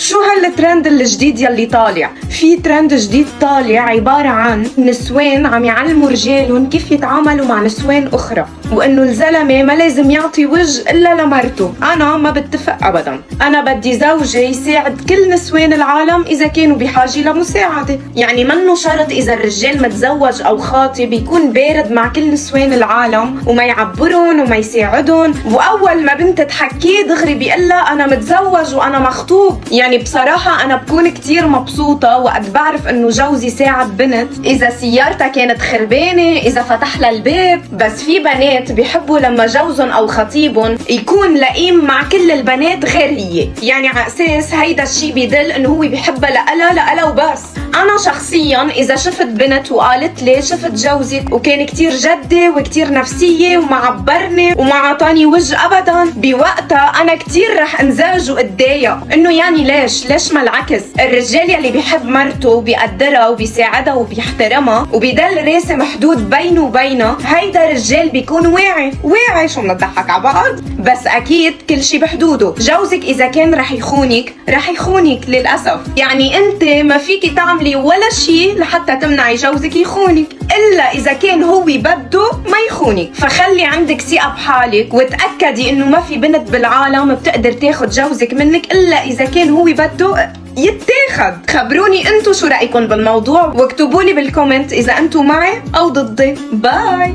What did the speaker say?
شو هالترند الجديد يلي طالع؟ في ترند جديد طالع عبارة عن نسوان عم يعلموا رجالهم كيف يتعاملوا مع نسوان أخرى، وإنه الزلمة ما لازم يعطي وجه إلا لمرته. أنا ما بتفق أبداً. أنا بدي زوجي يساعد كل نسوان العالم إذا كانوا بحاجة لمساعدة. يعني منه شرط إذا الرجال متزوج أو خاطب يكون بارد مع كل نسوان العالم وما يعبرهم وما يساعدهم، وأول ما بنت تحكيه دغري بيقلها أنا متزوج وأنا مخطوب. يعني بصراحة أنا بكون كتير مبسوطة وقت بعرف إنه جوزي ساعد بنت إذا سيارتها كانت خربانة، إذا فتح لها الباب. بس في بنات بيحبوا لما جوزهم أو خطيبهم يكون لئيم مع كل البنات غير هي، يعني على أساس هيدا الشي بيدل إنه هو بيحبها لألا وبس. أنا شخصياً إذا شفت بنت وقالت لي شفت جوزك وكان كتير جدي وكتير نفسية وما عبرني وما عطاني وجه أبداً، بوقتها أنا كتير رح انزعج واتضايق. إنه يعني ليش ما العكس؟ الرجال يلي بيحب مرته وبيقدرها وبيساعدها وبيحترمها وبيدل راسم حدود بينه وبينها، هيدا الرجال بيكون واعي. شو بنضحك على بعض؟ بس أكيد كل شي بحدوده. جوزك إذا كان رح يخونك للأسف. يعني أنت ما فيكي تعملي ولا شي لحتى تمنعي جوزك يخونك إلا إذا كان هو بده ما يخونك. فخلي عندك ثقة بحالك وتأكدي إنه ما في بنت بالعالم بتقدر تاخد جوزك منك إلا إذا كان هو بده يتاخد. خبروني انتو شو رأيكم بالموضوع واكتبولي بالكومنت إذا انتو معي أو ضدي. باي.